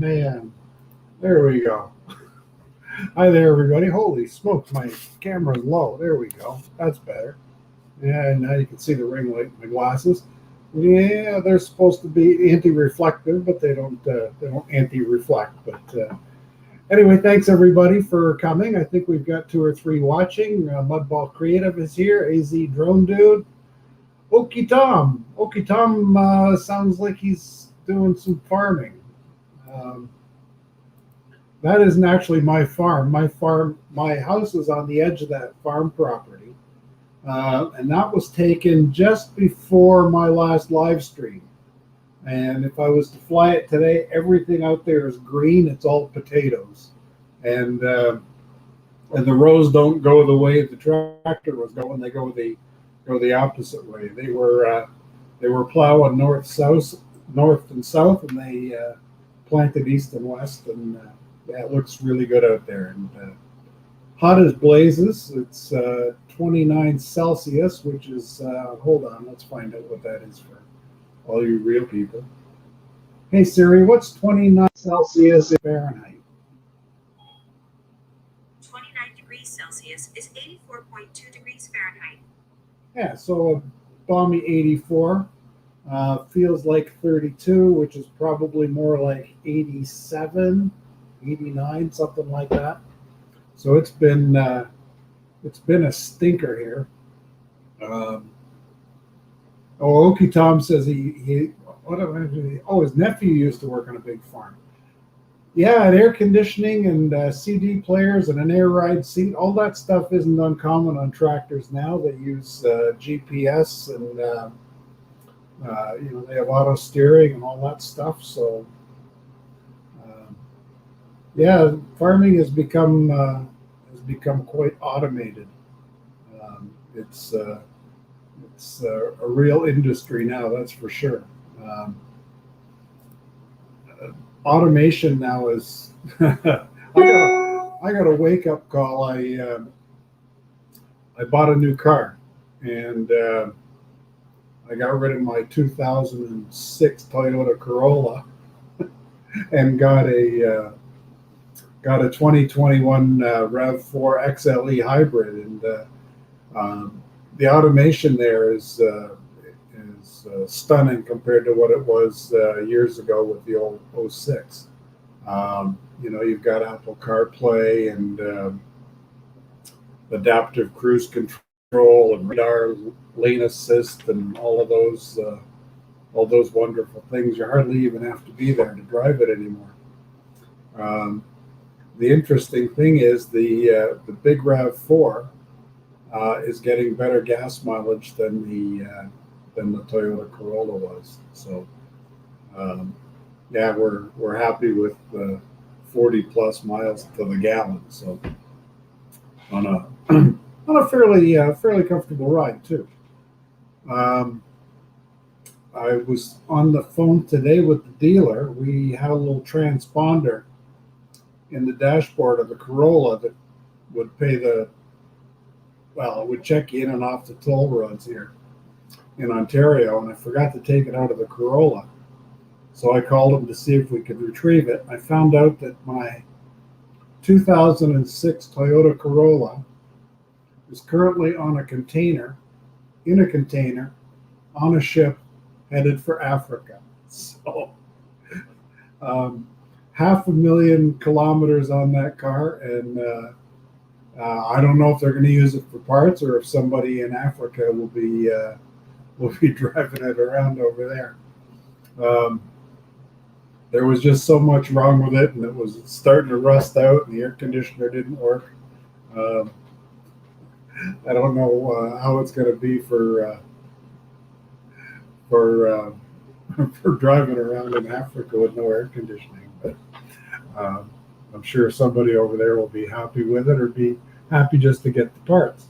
man. There we go. Hi there, everybody. Holy smokes, my camera's low. There we go. That's better. Yeah, and now you can see the ring light in my glasses. Yeah, they're supposed to be anti-reflective, but they don't anti-reflect. But anyway, thanks everybody for coming. I think we've got 2 or 3 watching. Mudball Creative is here. AZ Drone Dude. Okie Tom. Okie Tom sounds like he's doing some farming. Um, that isn't actually my farm. My house is on the edge of that farm property. And that was taken just before my last live stream. And if I was to fly it today, everything out there is green. It's all potatoes. And the rows don't go the way the tractor was going. They go the opposite way. They were plowing north and south, and they planted east and west, and yeah, it looks really good out there. And hot as blazes. It's 29 Celsius, which is hold on, let's find out what that is for all you real people. Hey Siri, what's 29 Celsius in Fahrenheit? 29 degrees Celsius is 84.2 degrees Fahrenheit. Yeah, so a balmy 84 feels like 32, which is probably more like 87, 89, something like that. So it's been a stinker here. Okie Tom says his nephew used to work on a big farm. Yeah, and air conditioning and CD players and an air ride seat, all that stuff isn't uncommon on tractors now. They use GPS and they have auto steering and all that stuff. So yeah, farming has become quite automated. It's a real industry now, that's for sure. Automation now is. I got a wake up call. I bought a new car, and I got rid of my 2006 Toyota Corolla, and got a 2021 RAV4 XLE hybrid, and the automation there is stunning compared to what it was years ago with the old 06. You've got Apple CarPlay and adaptive cruise control and radar, lane assist, and all those wonderful things. You hardly even have to be there to drive it anymore. The interesting thing is the big RAV4 is getting better gas mileage than the Toyota Corolla was. So yeah, we're happy with the 40 plus miles to the gallon. So on a fairly comfortable ride too. I was on the phone today with the dealer. We had a little transponder in the dashboard of the Corolla that would pay it would check you in and off the toll roads here in Ontario, and I forgot to take it out of the Corolla. So I called him to see if we could retrieve it. I found out that my 2006 Toyota Corolla is currently in a container, on a ship headed for Africa. So 500,000 kilometers on that car, and I don't know if they're going to use it for parts or if somebody in Africa will be driving it around over there. There was just so much wrong with it, and it was starting to rust out, and the air conditioner didn't work. I don't know how it's going to be for driving around in Africa with no air conditioning, but I'm sure somebody over there will be happy with it, or be happy just to get the parts.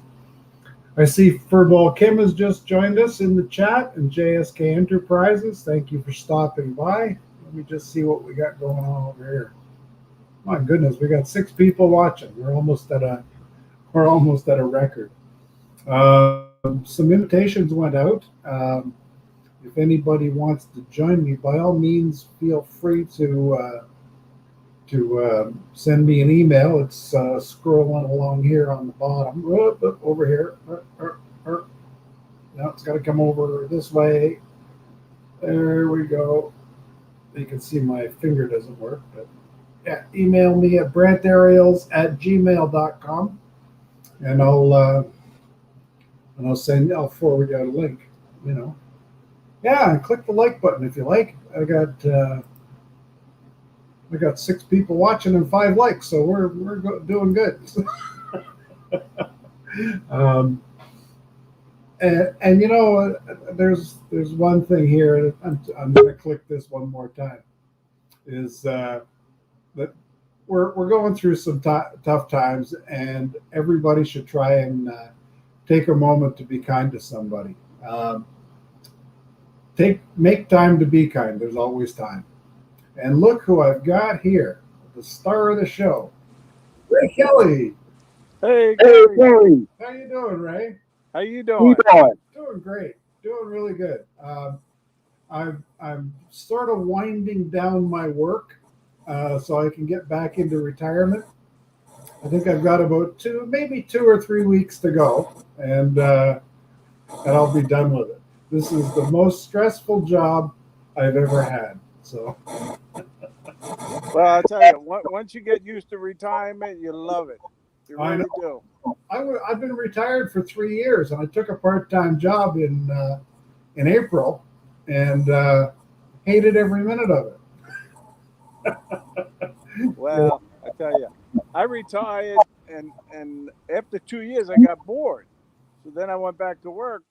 I see Furball Kim has just joined us in the chat, and JSK Enterprises. Thank you for stopping by. Let me just see what we got going on over here. My goodness, we got 6 people watching. We're almost at a record. Some invitations went out. If anybody wants to join me, by all means, feel free to to send me an email, it's scrolling along here on the bottom. Over here. Now it's got to come over this way. There we go. You can see my finger doesn't work, but yeah, email me at brantariels@gmail.com, and I'll forward you a link. You know, yeah, and click the like button if you like. I got 6 people watching and 5 likes, so we're doing good. um, and you know, there's one thing here. I'm going to click this one more time. Is that we're going through some tough times, and everybody should try and take a moment to be kind to somebody. Make time to be kind. There's always time. And look who I've got here, the star of the show, Ray Kelly. Hey, Hey, Gary. Gary. How you doing, Ray? How you How doing? you doing? Doing great. Doing really good. I'm sort of winding down my work so I can get back into retirement. I think I've got about maybe 2 or 3 weeks to go, and I'll be done with it. This is the most stressful job I've ever had. So, Well, I'll tell you, once you get used to retirement, you love it. You I really know. do. I've been retired for 3 years, and I took a part-time job in April, and hated every minute of it. Well, I tell you, I retired, and after 2 years, I got bored. So then I went back to work.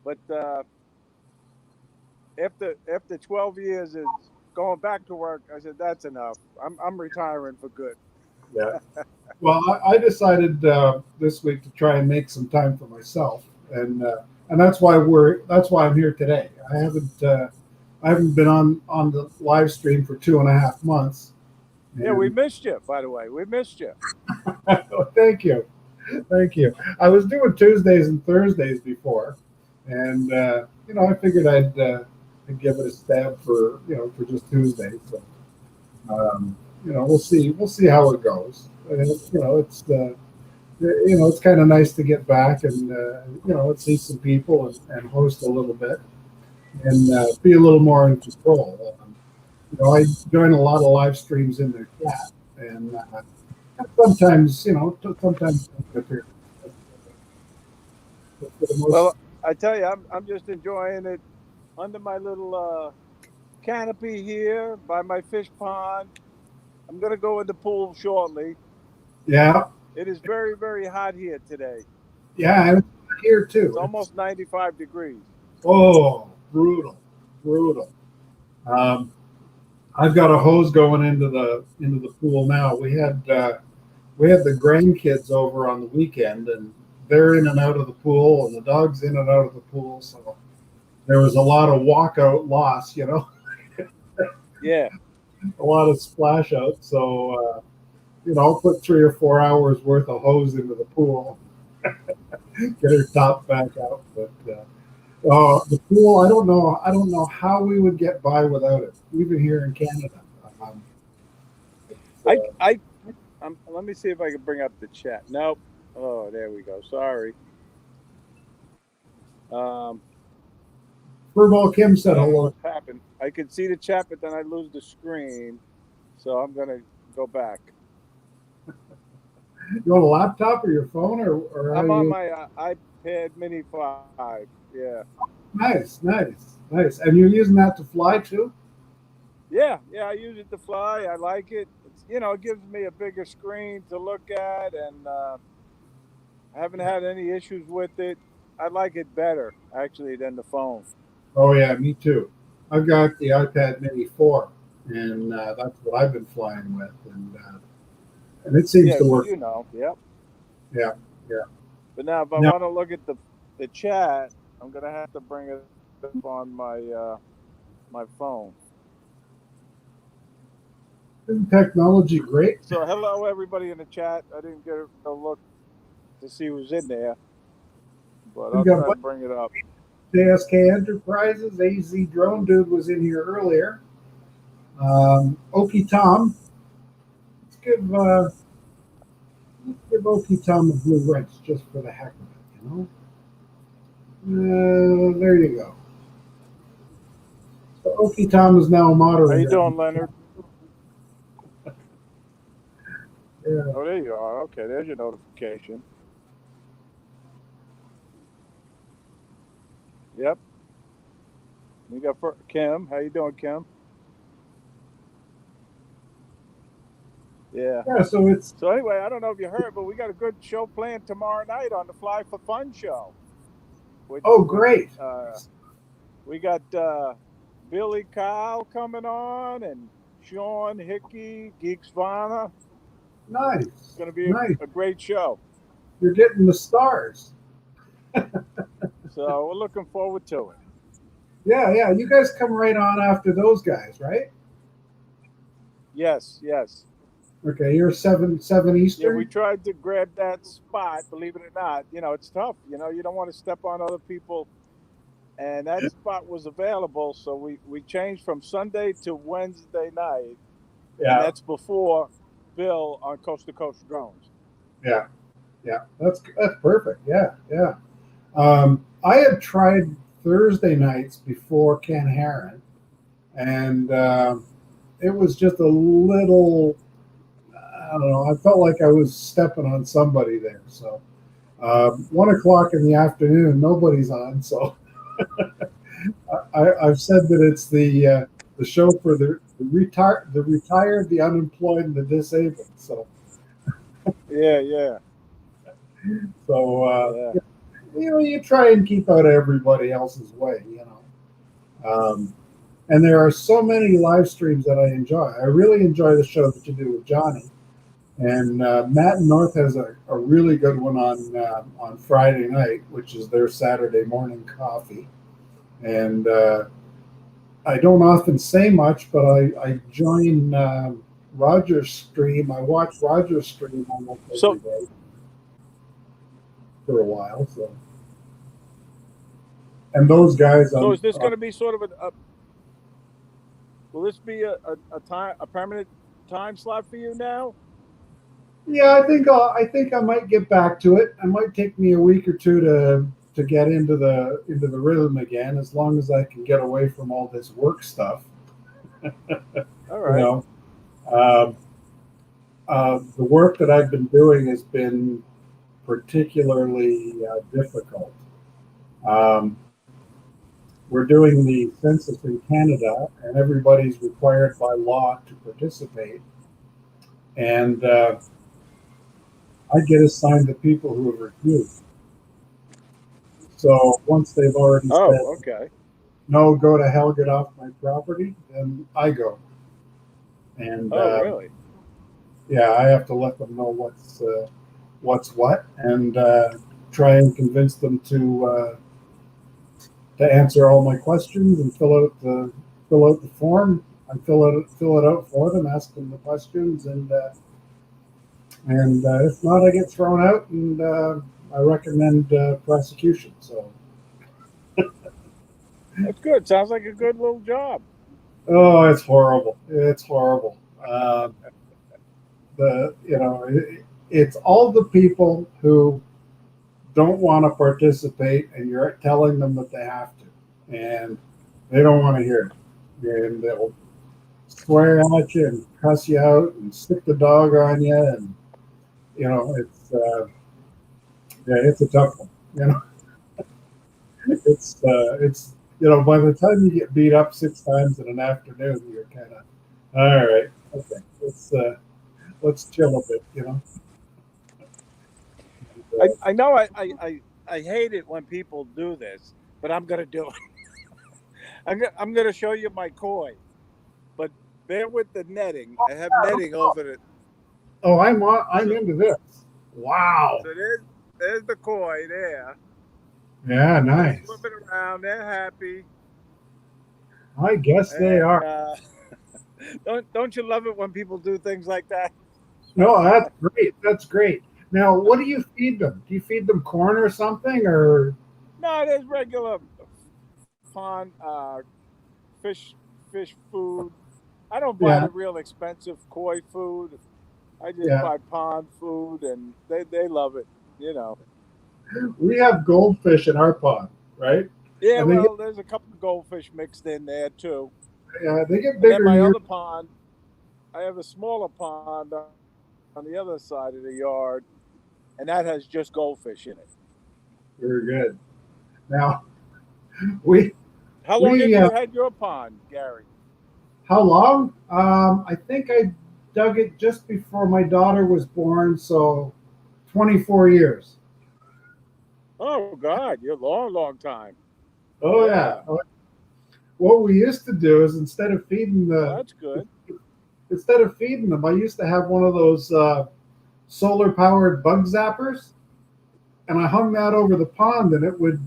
But after 12 years of going back to work, I said that's enough. I'm retiring for good. Yeah. Well, I decided this week to try and make some time for myself, and that's why I'm here today. I haven't been on the live stream for 2.5 months. Yeah, we missed you, by the way. We missed you. Thank you, thank you. I was doing Tuesdays and Thursdays before, and I figured I'd give it a stab for just Tuesdays. So, we'll see how it goes. And, it's kind of nice to get back and see some people and host a little bit and be a little more in control. I join a lot of live streams in the chat, and sometimes interfere. But for the most, Well, I tell you, I'm just enjoying it under my little canopy here by my fish pond. I'm gonna go in the pool shortly. yeah, It is very, very hot here today. and it's here too. It's almost 95 degrees. Oh, brutal. I've got a hose going into the pool now. We had the grandkids over on the weekend, and they're in and out of the pool, and the dog's in and out of the pool. So there was a lot of walkout loss, Yeah. a lot of splash out. So I'll put 3 or 4 hours worth of hose into the pool, get her top back out. But the pool, I don't know how we would get by without it, even here in Canada. Let me see if I can bring up the chat. Nope. Oh, there we go. Sorry. Furball Kim said I don't know hello. what happened. I could see the chat, but then I lose the screen. So I'm gonna go back. You on a laptop or your phone or I'm are on you? my iPad Mini 5. Yeah. Nice. And you're using that to fly too? Yeah. I use it to fly. I like it. It gives me a bigger screen to look at, and I haven't had any issues with it. I like it better actually than the phone. Oh yeah, me too. I've got the iPad Mini 4, and that's what I've been flying with, and it seems to work. Yep. Yeah. But now, if I want to look at the chat, I'm gonna have to bring it up on my phone. Isn't technology great? So, hello everybody in the chat. I didn't get a look to see who's in there, but I'll try to bring it up. JSK Enterprises, AZ Drone Dude was in here earlier. Okie Tom. Let's give Okie Tom a blue wrench just for the heck of it, there you go. So Okie Tom is now a moderator. How you doing, Leonard? Yeah. Oh, there you are. Okay, there's your notification. Yep. We got Kim. How you doing, Kim? Yeah. Yeah, So anyway, I don't know if you heard, but we got a good show planned tomorrow night on the Fly for Fun show. great. We got Billy Kyle coming on and Sean Hickey, Geeks Vana. Nice. It's going to be nice. a great show. You're getting the stars. So we're looking forward to it. Yeah. You guys come right on after those guys, right? Yes. Okay, you're 7 Eastern? Yeah, we tried to grab that spot, believe it or not. It's tough. You don't want to step on other people. And that spot was available, so we changed from Sunday to Wednesday night. Yeah. And that's before Bill on Coast to Coast Drones. Yeah. That's perfect. Yeah. I had tried Thursday nights before Ken Heron, and it was just a little. I don't know. I felt like I was stepping on somebody there. So 1 o'clock in the afternoon, nobody's on. So I've said that it's the show for the retired, the unemployed, and the disabled. So Yeah. So you try and keep out of everybody else's way. And there are so many live streams that I enjoy. I really enjoy the show that you do with Johnny. And Matt North has a really good one on Friday night, which is their Saturday morning coffee. And I don't often say much, but I join Roger's stream. I watch Roger's stream almost every day for a while. So, and those guys. So is this going to be sort of will this be a permanent time slot for you now? Yeah, I think I might get back to it. It might take me a week or two to get into the rhythm again, as long as I can get away from all this work stuff. All right. The work that I've been doing has been particularly difficult. We're doing the census in Canada, and everybody's required by law to participate. And I get assigned the people who have refused. So once they've already said, no, go to hell, get off my property, then I go. And really? Yeah, I have to let them know what's what, and try and convince them to answer all my questions and fill out the form. I fill it out for them, ask them the questions, and if not, I get thrown out, and I recommend prosecution. So that's good. Sounds like a good little job. Oh, it's horrible. It's horrible. It's all the people who don't want to participate, and you're telling them that they have to, and they don't want to hear it, and they'll swear at you and cuss you out and stick the dog on you, and it's a tough one. It's by the time you get beat up 6 times in an afternoon, you're kind of all right. Okay, let's chill a bit. I know I hate it when people do this, but I'm gonna do it. I'm gonna show you my koi, but bear with the netting. I have netting over it. Oh, I'm into this. Wow. So there's the koi there. Yeah, nice. They're flipping around. They're happy. I guess they are. Don't you love it when people do things like that? No, that's great. That's great. Now, what do you feed them? Do you feed them corn or something, or? No, there's regular pond fish food. I don't buy Yeah, the real expensive koi food. I just yeah. buy pond food, and they love it. You know. We have goldfish in our pond, right? Yeah, And well, there's a couple of goldfish mixed in there too. they get And then bigger my year. other pond, I have a smaller pond on the other side of the yard, and that has just goldfish in it. Very good. Now we How long have we you had your pond, Gary? how long? I think I dug it just before my daughter was born, so 24 years. Oh God, you're a long, long time. Oh yeah. Yeah. What we used to do is Well, that's good. instead of feeding them, I used to have one of those solar powered bug zappers, and I hung that over the pond, and it would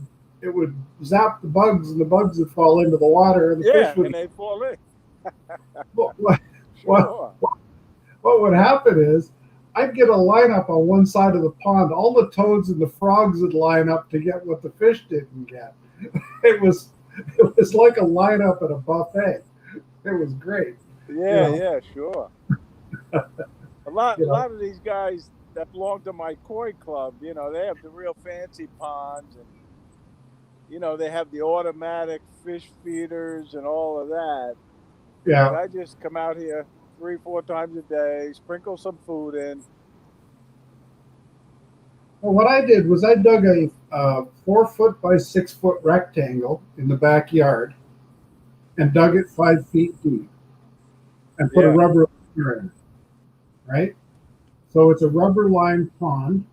zap the bugs, and the bugs would fall into the water, and the fish Yeah, would. and they fall in. What, what, Sure. what would happen is I'd get a lineup on one side of the pond. All the toads and the frogs would line up to get what the fish didn't get. It was it was like a lineup at a buffet. It was great, you Yeah, know. yeah, sure. A You know, lot of these guys that belong to my koi club, they have the real fancy ponds, and they have the automatic fish feeders and all of that. But yeah. I just come out here 3, 4 times a day, sprinkle some food in. Well, what I did was I dug a 4 foot by 6 foot rectangle in the backyard and dug it 5 feet deep and put a Yeah, rubber liner in it. Right, so it's a rubber lined pond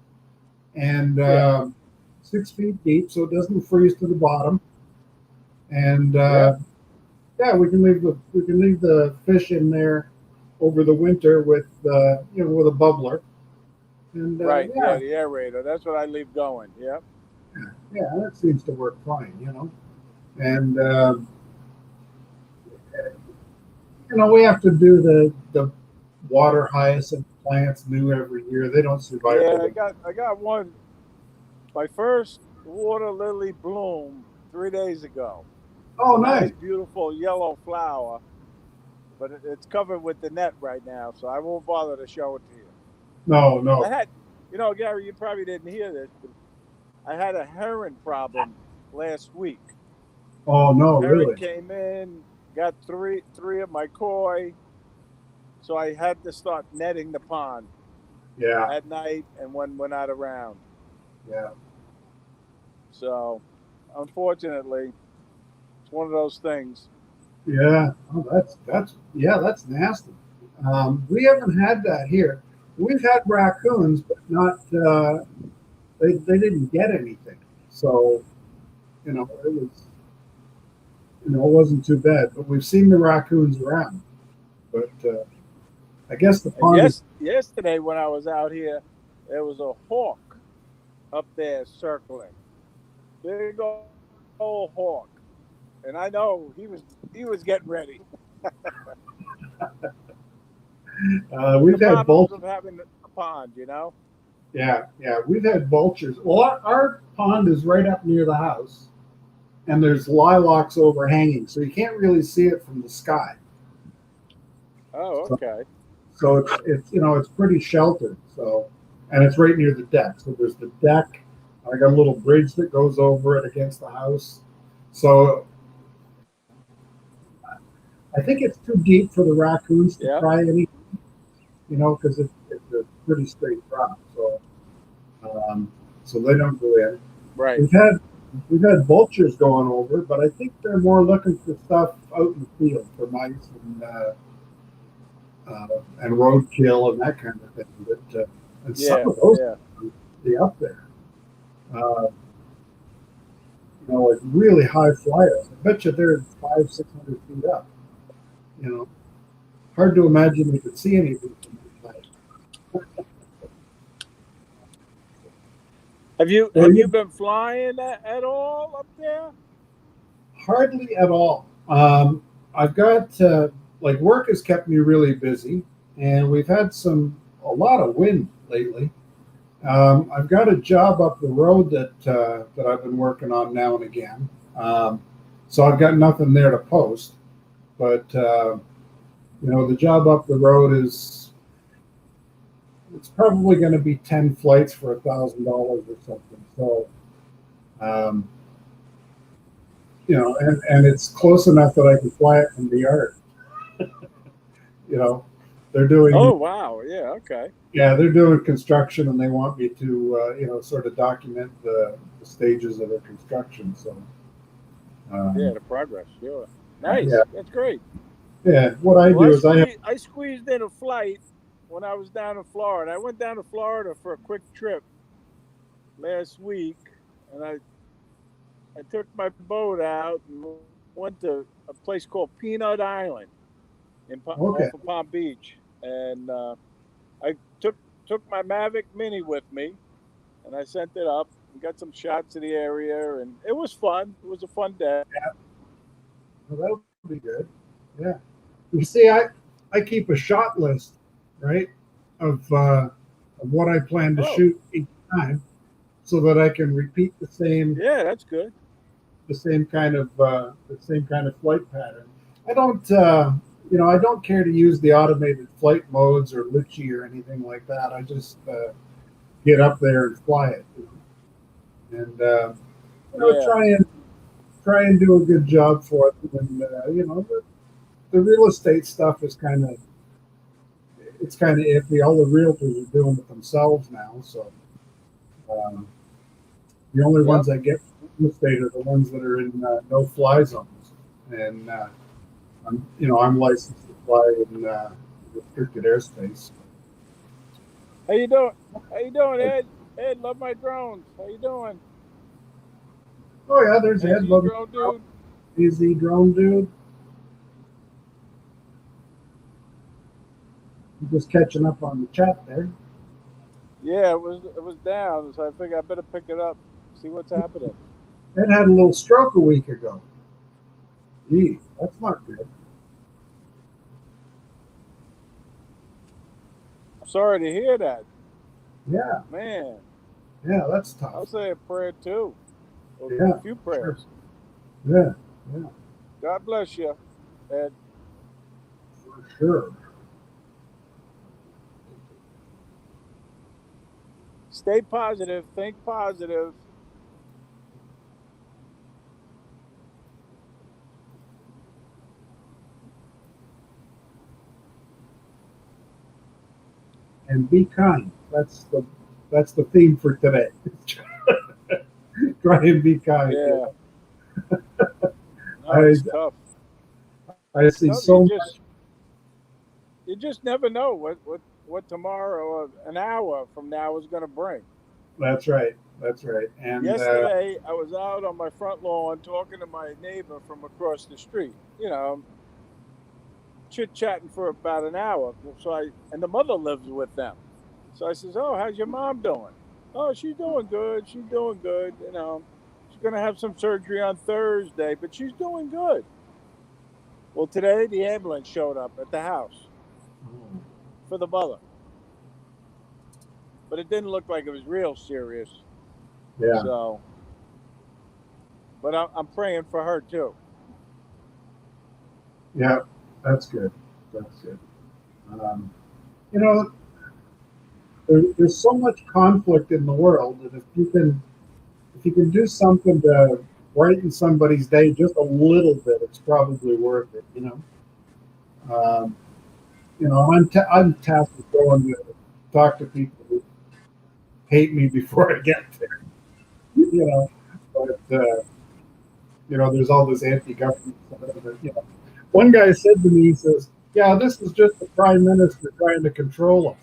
and yeah, 6 feet deep, so it doesn't freeze to the bottom. And yep. yeah, we can leave the fish in there over the winter with with a bubbler. And Right. Yeah, yeah, the aerator. That's what I leave going. Yep. yeah, that seems to work fine. And we have to do the water hyacinth plants new every year. They don't survive Yeah, over. I got one. My first water lily bloom 3 days ago. It's Oh, a nice, nice. beautiful yellow flower, but it's covered with the net right now, so I won't bother to show it to you. No, I no. had, Gary, you probably didn't hear this, but I had a heron problem last week. Oh, no, Heron really. came in, got three of my koi, so I had to start netting the pond Yeah, at night and when we're not around. yeah, So, unfortunately, it's one of those things. yeah. Oh, that's nasty. We haven't had that here. We've had raccoons, but not. They didn't get anything, so it wasn't too bad. But we've seen the raccoons around. But I guess the And pond is. yesterday when I was out here, there was a hawk up there circling, big old hawk, and I know he was getting ready. The We've had problems both. of having a pond. Yeah, yeah, we've had vultures. Well, our pond is right up near the house, and there's lilacs overhanging, so you can't really see it from the sky. Oh, So, okay. so it's pretty sheltered. So, and it's right near the deck. So there's the deck. I got a little bridge that goes over it against the house. So I think it's too deep for the raccoons to Yeah. try any, because it's a pretty straight drop. Um, so they don't go in. Right. We've had vultures going over, but I think they're more looking for stuff out in the field for mice and roadkill and that kind of thing. And some Yeah. of those Yeah. be up there, uh, like really high flyers. I bet you they're 500, 600 feet up. You know, hard to imagine they could see anything from that height. Have you been flying at all up there? Hardly at all. I've got like work has kept me really busy, and we've had a lot of wind lately. I've got a job up the road that I've been working on now and again. So I've got nothing there to post, but The job up the road it's probably going to be 10 flights for $1,000 or something. So, um, and it's close enough that I can fly it from the yard. You know, they're doing Oh wow, yeah, okay. Yeah, they're doing construction, and they want me to, sort of document the stages of their construction. So, Yeah, um, the progress, sure. yeah, Nice, that's great. yeah. What I Well, do is I have. I squeezed in a flight when I was down in Florida. I went down to Florida for a quick trip last week, and I took my boat out and went to a place called Peanut Island Okay, off of Palm Beach, and I took my Mavic Mini with me, and I sent it up and got some shots of the area, and it was fun. It was a fun day. well, that'll be good. Yeah. You see, I keep a shot list, right, of what I plan to Oh, shoot each time, so that I can repeat yeah, that's good. the same kind of flight pattern. I don't I don't care to use the automated flight modes or Litchi or anything like that. I just get up there and fly it, and Yeah, try and do a good job for it. And the real estate stuff is kind of iffy. All the realtors are doing it themselves now, so um, the only yep. ones that get real estate are the ones that are in no-fly zones, and I'm licensed to fly in restricted airspace. How you doing? How you doing, Ed? Ed, love my drones. How you doing? Oh yeah, there's Ed, AZ love drone dude. easy drone dude. I'm just catching up on the chat there. Yeah, it was down, so I figured I better pick it up, see what's happening. Ed had a little stroke a week ago. Gee, that's not good. I'm sorry to hear that, Yeah, man. yeah, that's tough. I'll say a prayer too, or a Yeah, few sure. prayers. Yeah, yeah, God bless you, Ed. for sure. Stay positive. Think positive. And be kind. That's the theme for today. Try and be kind. Yeah. No, I it's tough. I It's see tough. so much. You just never know what tomorrow or an hour from now is going to bring. That's right. That's right. And Yesterday, I was out on my front lawn talking to my neighbor from across the street. Chit chatting for about an hour. And the mother lives with them. So I says, "Oh, how's your mom doing?" "Oh, she's doing good. She's doing good. She's gonna have some surgery on Thursday, but she's doing good." Well, today the ambulance showed up at the house for the mother, but it didn't look like it was real serious. yeah, So, but I'm praying for her too. yeah, that's good. That's good. Um, you know, there's so much conflict in the world, and if you can do something to brighten somebody's day just a little bit, it's probably worth it. Um, I'm tasked with going to talk to people who hate me before I get there. You know, but there's all this anti-government stuff. One guy said to me, he says, "Yeah, this is just the prime minister trying to control us."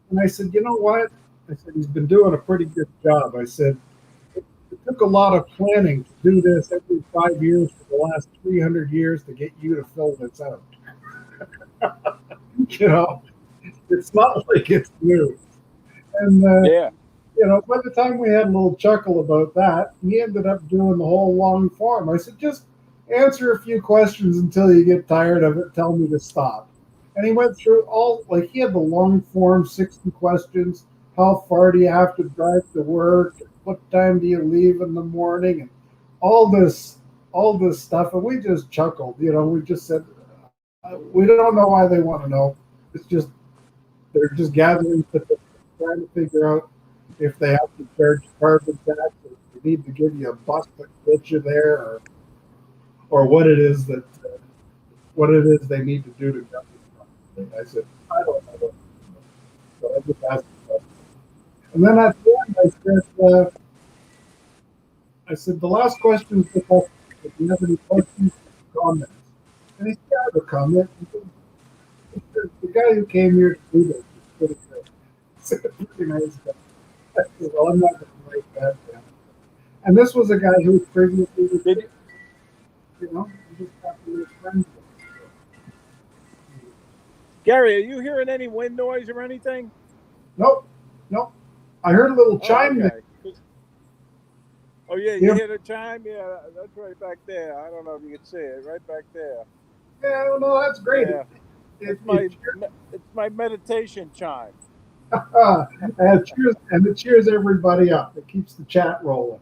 And I said, "You know what?" I said, "He's been doing a pretty good job." I said, "It took a lot of planning to do this every 5 years for the last 300 years to get you to fill this out." you know, it's not like it's new. And Yeah, by the time we had a little chuckle about that, he ended up doing the whole long form. I said, "Just answer a few questions until you get tired of it. Tell me to stop." And he went through he had the long form, 60 questions. How far do you have to drive to work? What time do you leave in the morning? And all this, all this stuff. And we just chuckled. We just said, We don't know why they want to know. It's just they're just gathering statistics, trying to figure out if they have to charge carbon tax, or if they need to give you a bus to get you there, or what it is that what it is they need to do to govern. I said, I don't know. So I just asked them. And then at the end, I said, the last question is the question. Do you have any questions or comments? And he said, I have a comment. He said, the guy who came here to do this is pretty good. He's a pretty nice guy. I said, well, I'm not going to write that down. And this was a guy who was previously the Did, you know, you just have to make friends with him. Gary, are you hearing any wind noise or anything? Nope, nope. I heard a little Oh, chime okay. there. Oh, yeah, you Yeah. hear the chime? Yeah, that's right back there. I don't know if you can see it. Right back there. Yeah, no, that's great. Yeah, It, it's my meditation chime. and it cheers everybody up. It keeps the chat rolling.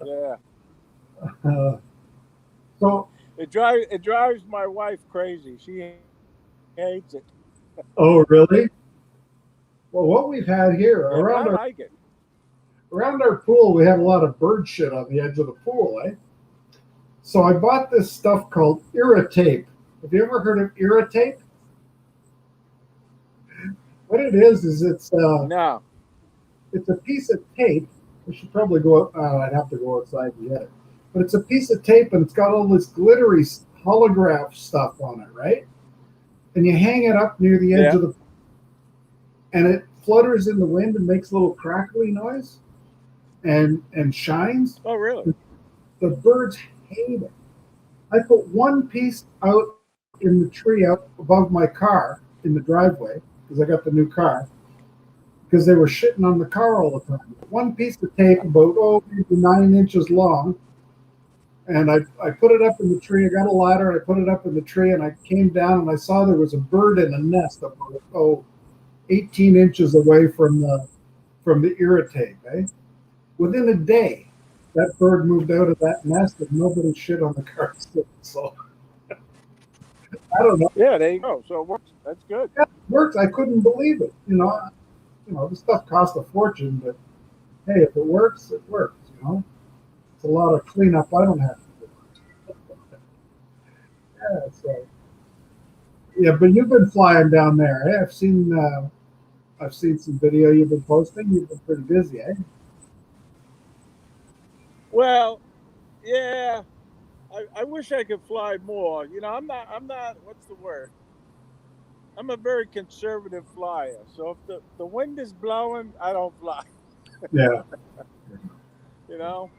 Yeah. So, It drives my wife crazy. She hates it. oh, really? Well, what we've had here Yeah, but I like it. around our pool, we have a lot of bird shit on the edge of the pool, eh? So I bought this stuff called Irritape. Have you ever heard of Irritape? What it is No. it's a piece of tape. I should probably go. I'd have to go outside and get it. But it's a piece of tape, and it's got all this glittery holograph stuff on it, right? And you hang it up near the edge Yeah. of the, and it flutters in the wind and makes a little crackly noise, and shines. Oh, really? The birds hate it. I put one piece out in the tree out above my car in the driveway because I got the new car because they were shitting on the car all the time. One piece of tape about maybe 9 inches long, and I put it up in the tree. I got a ladder and I put it up in the tree, and I came down and I saw there was a bird in a nest about 18 inches away from the irritate. Eh? Within a day, that bird moved out of that nest and nobody shit on the car still. So I don't know. Yeah, there you go. So it works. That's good. Yeah, it works. I couldn't believe it. This stuff costs a fortune, but hey, if it works, it works. It's a lot of cleanup I don't have to do. Yeah, so yeah, but you've been flying down there. Eh? I've seen some video you've been posting. You've been pretty busy, eh? Well, yeah. I wish I could fly more. I'm not. What's the word? I'm a very conservative flyer. So if the wind is blowing, I don't fly. Yeah. You know.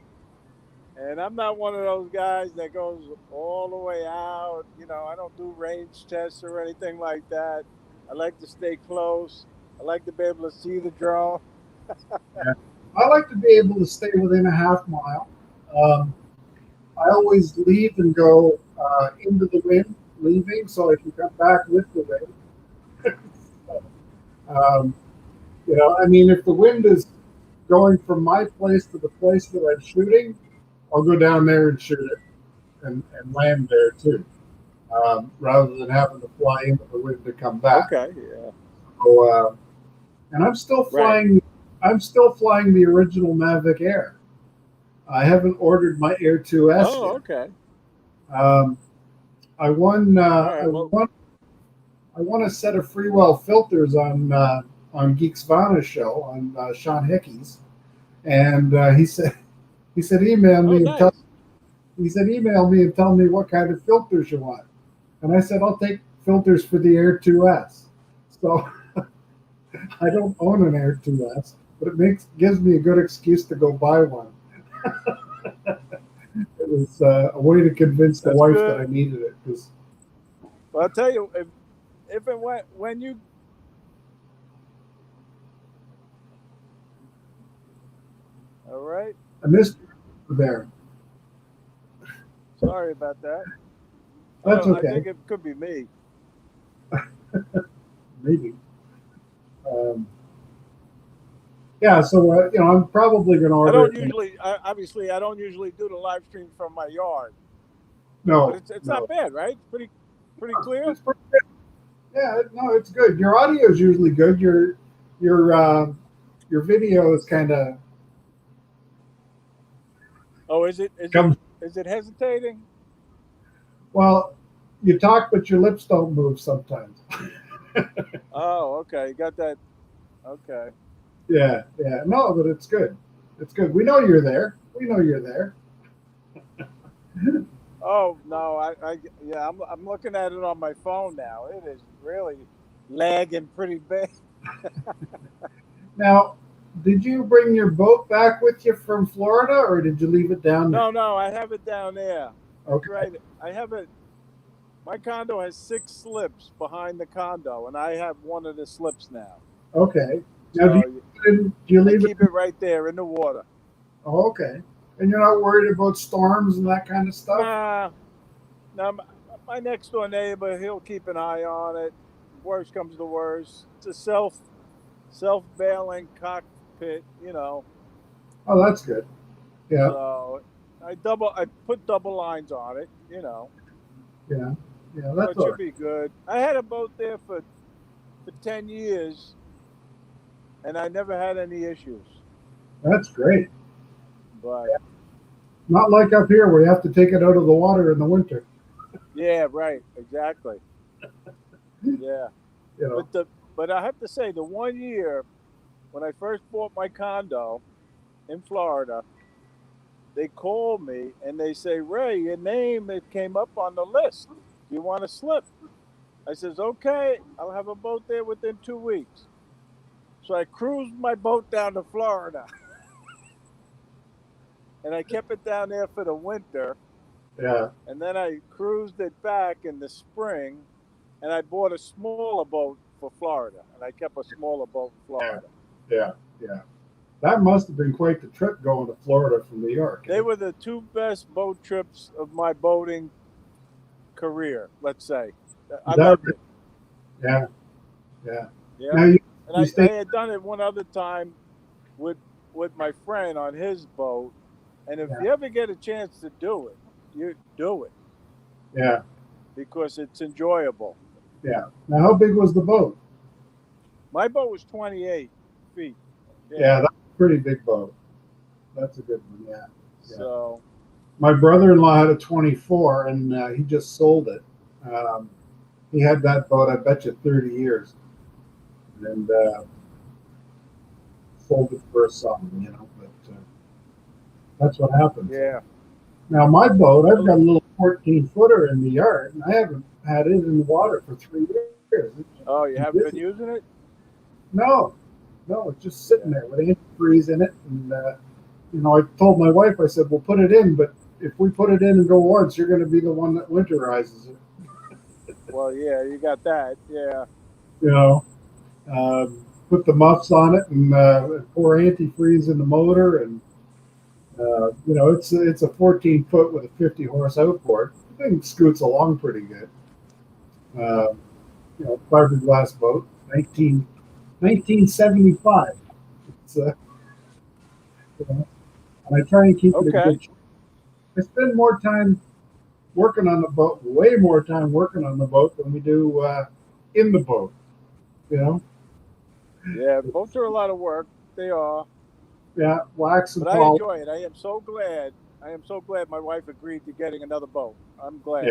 And I'm not one of those guys that goes all the way out. I don't do range tests or anything like that. I like to stay close. I like to be able to see the drone. Yeah. I like to be able to stay within a half mile. I always leave and go into the wind, leaving, so I can come back with the wind. um, I mean, if the wind is going from my place to the place that I'm shooting, I'll go down there and shoot it and land there too, rather than having to fly into the wind to come back. Okay, yeah. So, and I'm still flying. Right. I'm still flying the original Mavic Air. I haven't ordered my Air 2S Oh, yet. okay. I won. Right, well, I won a set of Freewell filters on Geeks Vana's show on Sean Hickey's, and he said email me nice. email me and tell me what kind of filters you want, and I said I'll take filters for the Air 2S. So I don't own an Air 2S, but it gives me a good excuse to go buy one. It was a way to convince the wife that I needed it. Well, I'll tell you, if and when you. All right. I missed you there. Sorry about that. That's okay. I think it could be me. Maybe. Yeah, so I'm probably going to order. I don't usually do the live stream from my yard. No, but it's no. not bad, right? It's pretty clear. It's pretty good. Yeah, no, it's good. Your audio is usually good. Your your video is kind of Oh, is it is it comes is it hesitating? well. You talk, but your lips don't move sometimes. Oh, okay. You got that. Okay. Yeah, yeah. No, but it's good. It's good. We know you're there. We know you're there. Oh no, yeah, I'm looking at it on my phone now. It is really lagging pretty bad. Now, did you bring your boat back with you from Florida, or did you leave it down there? No, I have it down there. That's Okay, right. I have it. My condo has 6 slips behind the condo, and I have one of the slips now. okay. Now, So do you I leave it? keep it right there in the water. Oh, okay. And you're not worried about storms and that kind of stuff? Nah, now my next door neighbor, he'll keep an eye on it. Worst comes to worst, it's a self bailing cockpit, Oh, that's good. Yeah, So I put double lines on it, yeah, yeah. so That's it all should right. be good. I had a boat there for 10 years, and I never had any issues. That's great. But Not like up here where you have to take it out of the water in the winter. yeah, right, exactly. Yeah, You know. but I have to say the one year when I first bought my condo in Florida, they called me and they say, Ray, your name it came up on the list. Do you want to slip? I says, okay, I'll have a boat there within 2 weeks. So I cruised my boat down to Florida and I kept it down there for the winter. Yeah, And then I cruised it back in the spring and I bought a smaller boat for Florida. And I kept a smaller boat in yeah, Florida. yeah, yeah. That must have been quite the trip going to Florida from New York. They Eh? were the 2 best boat trips of my boating career, let's say. I Is that loved right? it. Yeah, yeah. Yeah. Now And you I stay. had done it one other time with my friend on his boat. And if Yeah, you ever get a chance to do it, you do it yeah, because it's enjoyable. yeah. Now, how big was the boat? My boat was 28 feet. Yeah. Yeah, that's a pretty big boat. That's a good one. Yeah, yeah. So, My brother-in-law had a 24, and he just sold it. Um, he had that boat, I bet you, 30 years, and sold it for a sum, you know. But that's what happens. yeah. Now, my boat, I've got Well, a little 14 footer in the yard, and I haven't had it in the water for 3 years. oh, you It's haven't been busy. using it? No, no, it's just Yeah. sitting there with antifreeze in it. And, I told my wife, I said, we'll put it in, but if we put it in and go once, you're going to be the one that winterizes it. Well, yeah, you got that. Yeah. You know, put the muffs on it and pour antifreeze in the motor. And, it's a 14 foot with a 50 horse outboard. The thing scoots along pretty good. Uh, fiberglass boat, 1975. It's, and I try and keep it in Okay. good shape. I spend more time working on the boat, way more time working on the boat than we do in the boat. You know, Yeah, boats are a lot of work. They are. yeah, wax and But I polish. enjoy it. I am so glad. I am so glad my wife agreed to getting another boat. I'm Yeah, glad.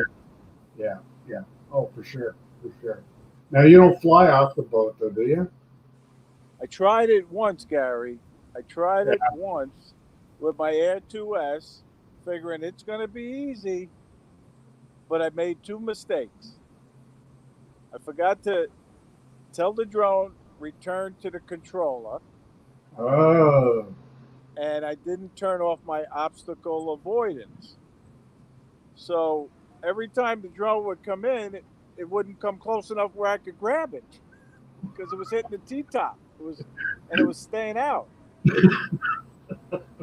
yeah, yeah. Oh, for sure, for sure. Now you don't fly off the boat, though, do you? I tried it once, Gary. I tried Yeah. it once with my Air 2S, figuring it's going to be easy, but I made 2 mistakes. I forgot to tell the drone return to the controller, Oh, and I didn't turn off my obstacle avoidance. So every time the drone would come in, it wouldn't come close enough where I could grab it because it was hitting the T-top. It was staying out.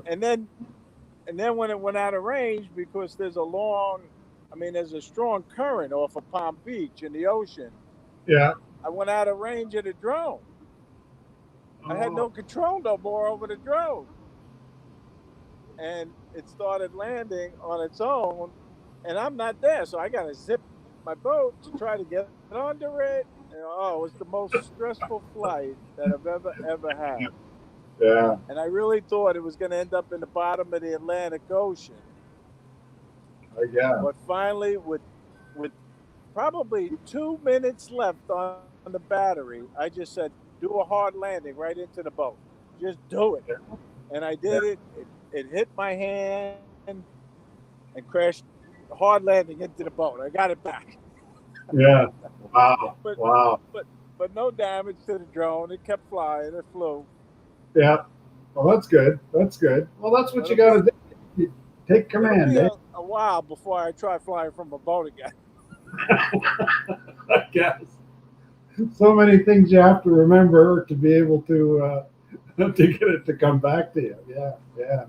And then when it went out of range, because there's a strong current off of Palm Beach in the ocean. yeah. I went out of range of the drone. I had Oh, no control no more over the drone, and it started landing on its own. and I'm not there, so I got to zip my boat to try to get under it. Oh, it was the most stressful flight that I've ever had, Yeah. and I really thought it was going to end up in the bottom of the Atlantic Ocean. Yeah. But finally, with probably 2 minutes left on the battery, I just said, "Do a hard landing right into the boat. Just do it." And I Yeah. did it. It hit my hand and crashed hard landing into the boat. I got it back, Yeah. Wow. but Wow. but but no damage to the drone. It kept flying. It flew. Yeah. Well, that's good. That's good. Well, that's what But you got to do. You take it'll command, be eh? a while before I try flying from a boat again. I guess. So many things you have to remember to be able to to get it to come back to you. Yeah. Yeah.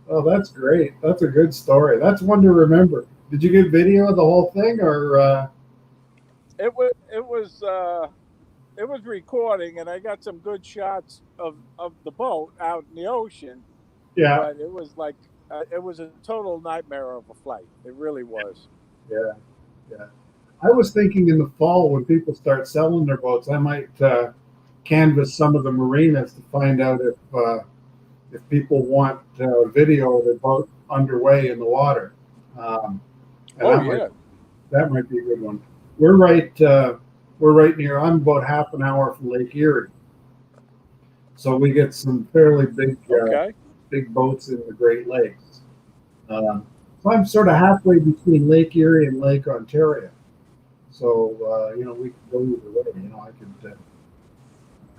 Oh, that's great. That's a good story. That's one to remember. Did you get video of the whole thing, or? It was recording, and I got some good shots of the boat out in the ocean. Yeah. But it was like it was a total nightmare of a flight. It really was. Yeah. Yeah. I was thinking in the fall when people start selling their boats, I might canvass some of the marinas to find out if people want video of their boat underway in the water. Um, and Oh yeah. that might be a good one. We're right near. I'm about half an hour from Lake Erie, so we get some fairly Okay. big boats in the Great Lakes. So I'm sort of halfway between Lake Erie and Lake Ontario. So we could go either way. I could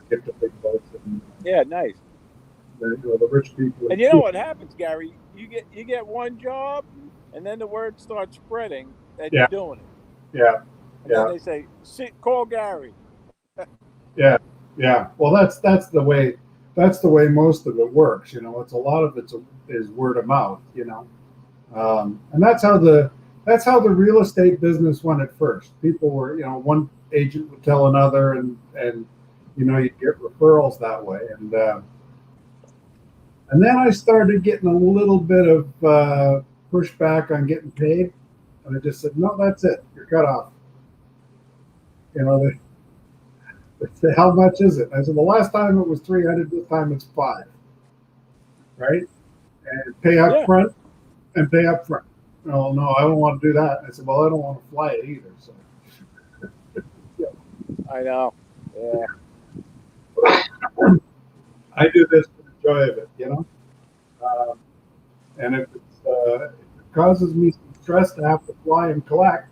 get the big boats and Yeah, nice. the rich people. And you know what happens, Gary? You get one job, and then the word starts spreading that you're Yeah, doing it, yeah, and then yeah, they say, "Call Gary." yeah, yeah. Well, that's the way. That's the way most of it works. It's a lot of is word of mouth. And that's how the real estate business went at first. People were, one agent would tell another, and you get referrals that way. And then I started getting a little bit of pushback on getting paid, and I just said, no, that's it. You're cut off. They said, how much is it? I said, the last time it was 300. This time it's 5. Right? And pay up Yeah, front and pay up front. No, I don't want to do that. I said, well, I don't want to fly it either. So I know. Yeah. I do this for the joy of it. Um, and if it causes me some stress to have to fly and collect,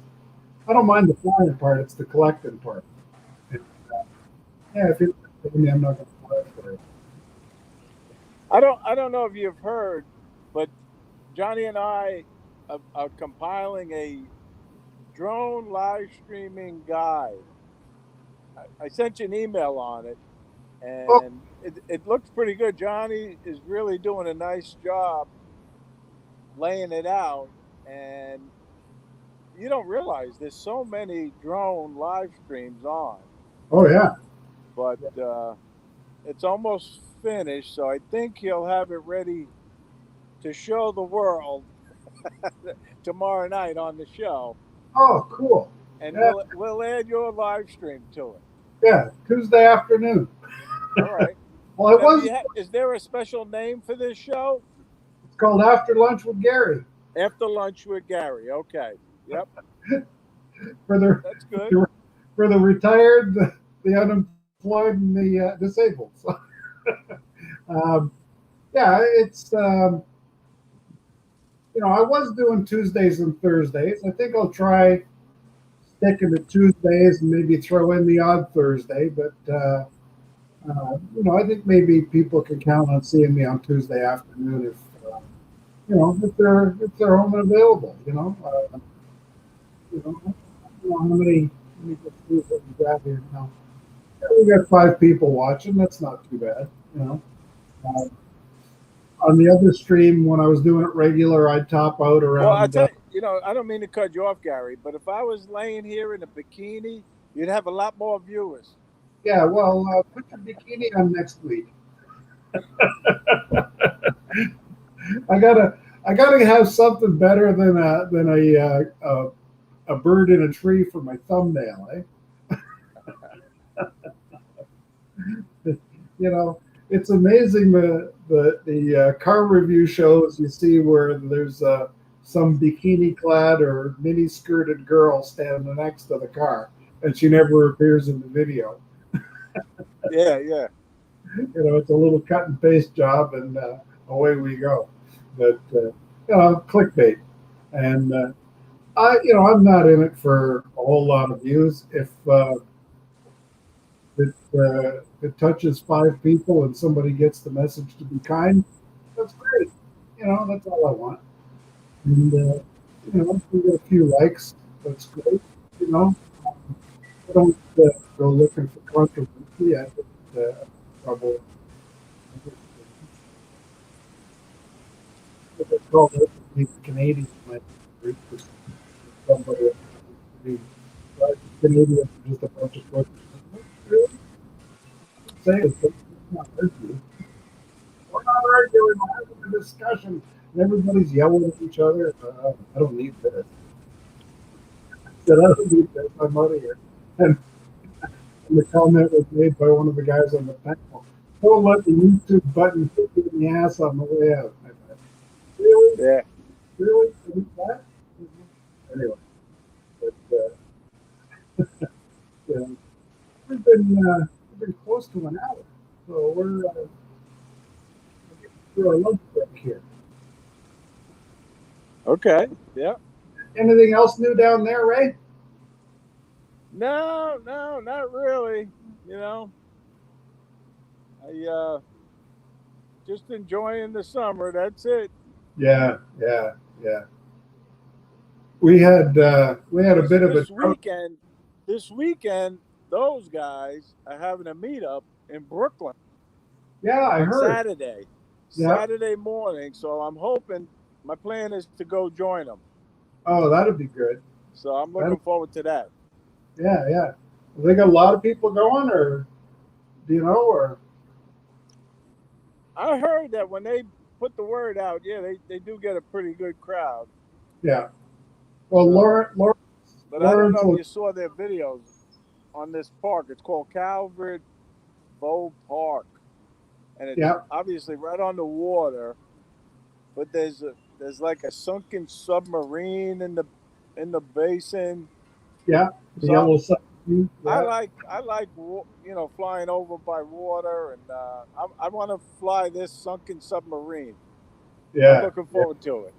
I don't mind the flying part. It's the collecting part. And, yeah, if you pay me, I'm not going to fly it for you. I don't know if you've heard, but Johnny and I are compiling a drone live streaming guide. I sent you an email on it, Oh, and it looks pretty good. Johnny is really doing a nice job laying it out, and you don't realize there's so many drone live streams on, oh yeah. but it's almost finished, so I think he'll have it ready to show the world tomorrow night on the show, Oh, cool. and Yeah, we'll add your live stream to it. yeah. Tuesday afternoon. All right. Well, it Now, was. is there a special name for this show? It's called After Lunch with Gary. After lunch with Gary. Okay. Yep. For the That's good. for the retired, the unemployed, and the disabled. So, yeah, it's I was doing Tuesdays and Thursdays. I think I'll try sticking to Tuesdays and maybe throw in the odd Thursday. But I think maybe people can count on seeing me on Tuesday afternoon if they're home and available. I don't know how many. Let me just see what we got here now. Yeah, we got 5 people watching. That's not too bad. Uh, on the other stream, when I was doing it regular, I'd top out Well, I around. tell you, I don't mean to cut you off, Gary, but if I was laying here in a bikini, you'd have a lot more viewers. Yeah, well, put your bikini on next week. I gotta I got to have something better than a bird in a tree for my thumbnail, eh? You know, it's amazing the car review shows you see where there's some bikini clad or mini skirted girl standing next to the car, and she never appears in the video. Yeah, yeah. You know, it's a little cut and paste job, and away we go. But clickbait, and I'm not in it for a whole lot of views. If it touches 5 people and somebody gets the message to be kind, that's great. That's all I want. And if we get a few likes, that's great. You know, I don't go looking for controversy. I just trouble. What they call it, the Canadian might be somebody else. I mean, Canadians are just a bunch of questions. Really? Say it, but it's not arguing. We're not arguing. We're having a discussion. And everybody's yelling at each other. I don't need this. I said, I don't need this. I'm out of here. And the comment was made by one of the guys on the panel. Don't let the YouTube button hit you in the ass on the way out. I thought, really? Yeah. Really? What? Anyway, but yeah, we've been close to an hour, so we're through our lunch break here. Okay. Yeah. Anything else new down there, Ray? No, not really. You know, I just enjoying the summer. That's it. Yeah, yeah, yeah. We had a bit of a This weekend, those guys are having a meetup in Brooklyn yeah. I on heard. Saturday, Yeah. Saturday morning. So I'm hoping. My plan is to go join them. Oh, that'd be good. So I'm That'd, looking forward to that. yeah, yeah. They got a lot of people going, or do you know, or I heard that when they put the word out, yeah, they do get a pretty good crowd. yeah. Well, So, but I don't Lawrence know if will. you saw their videos on this park. It's called Calvert Bow Park, and it's Yeah, obviously right on the water. But there's like a sunken submarine in the basin. yeah. The So yellow submarine. Yeah, I like flying over by water, and I want to fly this sunken submarine. I'm yeah, looking yeah. forward to it.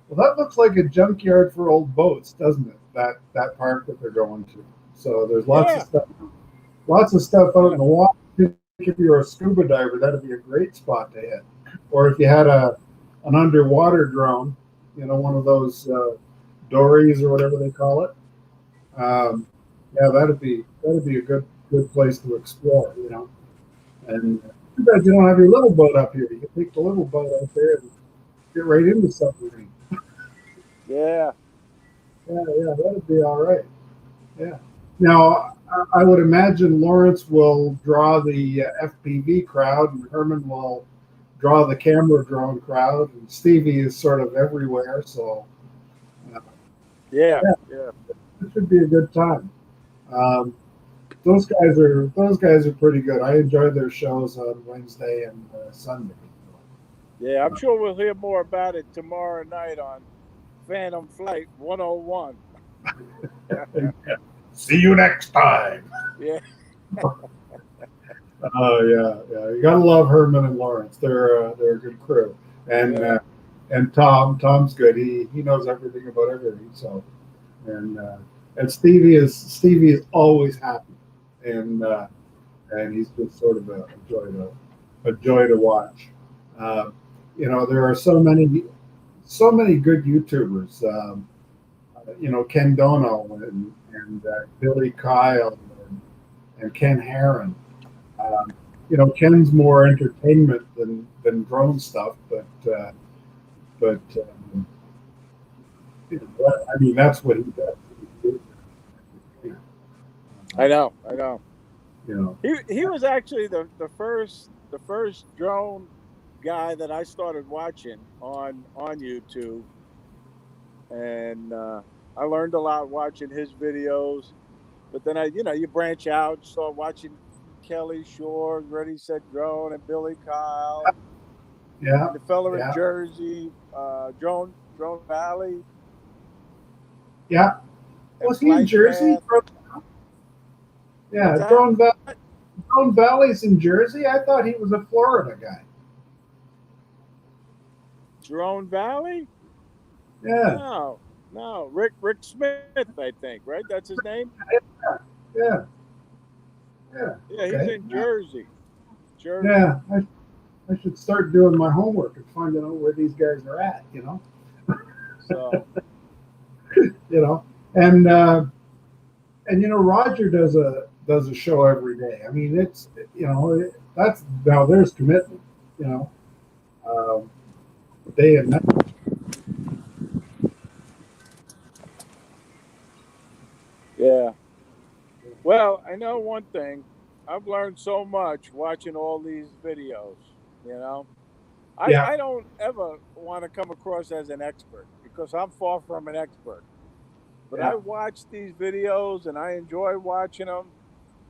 Well, that looks like a junkyard for old boats, doesn't it? That park that they're going to. So there's Yeah, lots of stuff out yeah, in the water. I think if you're a scuba diver, that'd be a great spot to hit. Or if you had an underwater drone, one of those dories or whatever they call it. Um, yeah, that'd be a good place to explore. And too bad you don't have your little boat up here. You can take the little boat out there and get right into the submarine. yeah. Yeah, yeah, that'd be all right. Yeah. Now, I would imagine Lawrence will draw the FPV crowd, and Herman will draw the camera drone crowd, and Stevie is sort of everywhere. So, uh, Yeah, yeah, yeah, it should be a good time. Um, those guys are pretty good. I enjoy their shows on Wednesday and Sunday. yeah. I'm sure we'll hear more about it tomorrow night on Phantom Flight 101. See you next time. Yeah, Oh yeah, yeah. You gotta love Herman and Lawrence. They're a good crew, and yeah, Tom's good. He knows everything about everything. So and Stevie is always happy, and he's just sort of a joy to watch. Uh, there are so many good YouTubers. Ken Dono and Billy Kyle and Ken Herron. Ken's more entertainment than drone stuff, but I mean that's what he does. I know, I know. You know, He was actually the first drone guy that I started watching on YouTube, and I learned a lot watching his videos. But then you branch out, start watching Kelly Shore, Ready Set Drone, and Billy Kyle, Yeah, and the fella in yeah, Jersey, Drone Valley, yeah. and Was he in Flight Jersey? Path. What's Yeah, that? Drone Valley's in Jersey. I thought he was a Florida guy. Drone Valley? Yeah, No, no. Rick Smith, I think. Right? That's his name. yeah, yeah. Yeah, he's Okay. in Yeah, Jersey. Jersey. yeah. I should start doing my homework and finding out where these guys are at. So You know, and Roger does a show every day. I mean, that's now there's commitment. You know, um, day and night. yeah. Well, I know one thing. I've learned so much watching all these videos. You know, Yeah, I don't ever want to come across as an expert because I'm far from an expert. But I yeah, watch these videos and I enjoy watching them.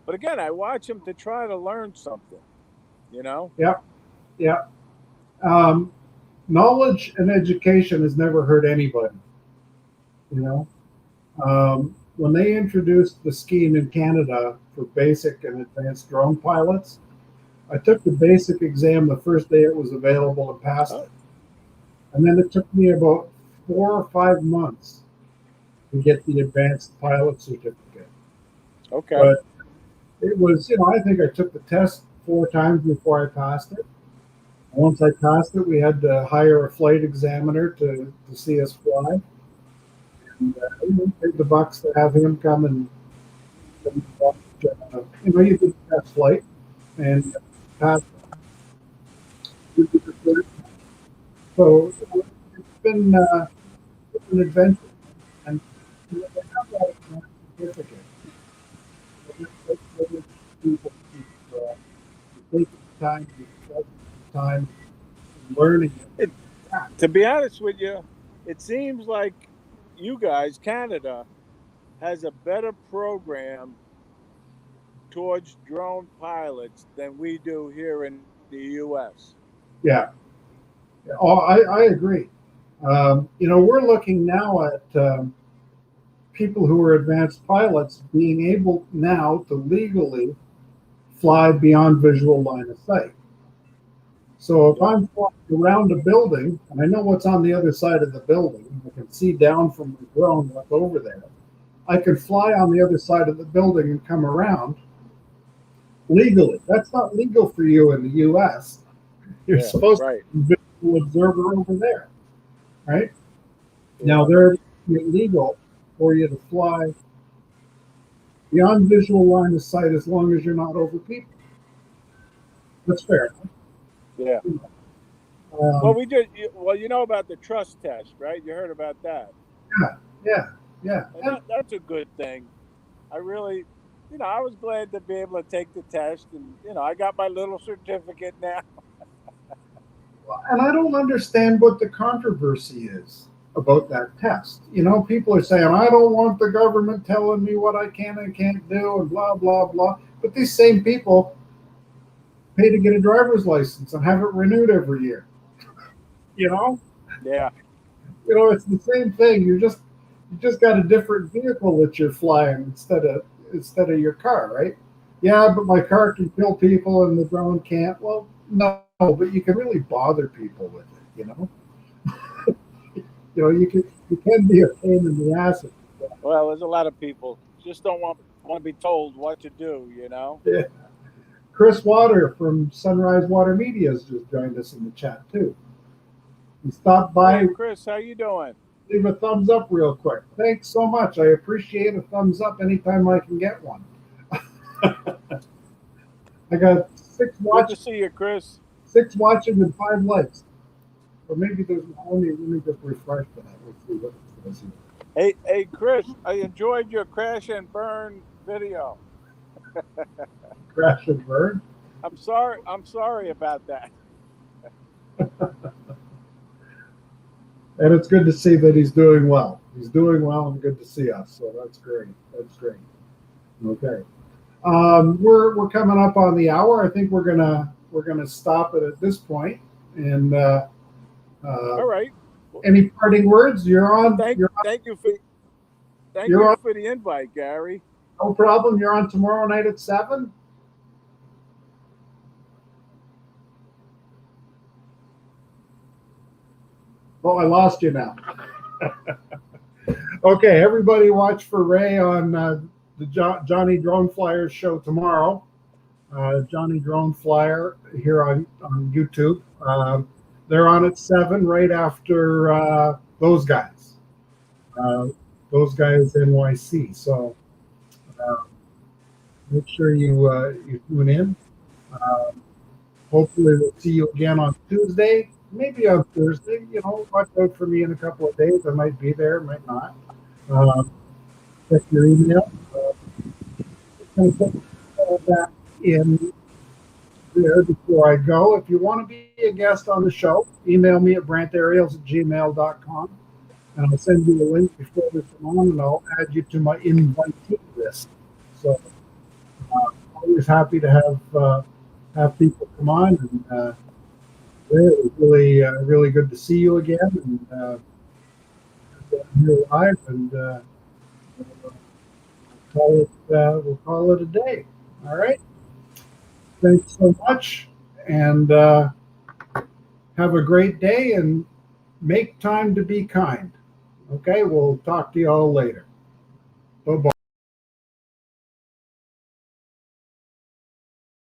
But again, I watch them to try to learn something. You know. yeah, yeah. Um, Knowledge and education has never hurt anybody. You know, when they introduced the scheme in Canada for basic and advanced drone pilots, I took the basic exam the first day it was available and passed Oh, it. And then it took me about 4 or 5 months to get the advanced pilot certificate. okay. But it was, I think I took the test 4 times before I passed it. Once I passed it, we had to hire a flight examiner to see us fly. And paid the bucks to have him come and watch. You did the test flight and passed. So it's been an adventure. And they have that certificate. People take the time, time learning it. It, to be honest with you, it seems like you guys, Canada, has a better program towards drone pilots than we do here in the U.S. Yeah. Oh, I agree. We're looking now at people who are advanced pilots being able now to legally fly beyond visual line of sight. So if Yeah. I'm flying around a building and I know what's on the other side of the building, I can see down from the drone what's over there. I could fly on the other side of the building and come around legally. That's not legal for you in the U.S. You're Yeah. supposed Right. to be a visual observer over there, right? Now Yeah. they're illegal for you to fly beyond visual line of sight as long as you're not over people. That's fair. Yeah. Well, Um, we did. Well, you know about the trust test, right? You heard about that, yeah, yeah, yeah. and And that's a good thing. I really, I was glad to be able to take the test, and I got my little certificate now. and I don't understand what the controversy is about that test. People are saying I don't want the government telling me what I can and can't do, and blah blah blah. But these same people pay to get a driver's license and have it renewed every year. You know, Yeah. it's the same thing. You just got a different vehicle that you're flying instead of your car, right? Yeah, but my car can kill people and the drone can't. Well, no, but you can really bother people with it. You can be a pain in the ass. Well, there's a lot of people just don't want to be told what to do. Yeah. Chris Water from Sunrise Water Media has just joined us in the chat too. He stopped Hey, by. Chris, how you doing? Leave a thumbs up real quick. Thanks so much. I appreciate a thumbs up anytime I can get one. I got Good to see you, Chris. 6 watching and 5 likes. Or maybe there's let me just refresh that. Let's see what it says here. Hey, Chris, I enjoyed your crash and burn video. Crash and burn. I'm sorry about that. And it's good to see that he's doing well. He's doing well and good to see us. So that's great. That's great. Okay. We're coming up on the hour. I think we're gonna stop it at this point. And All right. Well, any parting words? You're on. thank You're thank you for thank you're you on. for the invite, Gary. No problem. You're on tomorrow night at 7. Oh, I lost you now. Okay, everybody, watch for Ray on the Johnny Drone Flyers show tomorrow. Johnny Drone Flyer here on YouTube. They're on at 7 right after those guys. Uh, those guys NYC. So uh, make sure you tune in. Uh, Hopefully we'll see you again on Tuesday, maybe on Thursday. Watch out for me in a couple of days. I might be there, might not. Check your email. I'm going to put all that in there before I go. If you want to be a guest on the show, email me at brantarials@gmail.com, and I'll send you a link before we come on, and I'll add you to my invitee list. So always happy to have people come on, and it was really good to see you again, and here live, and we'll call it a day. All right. Thanks so much, and have a great day, and make time to be kind. Okay, we'll talk to you all later. Bye bye.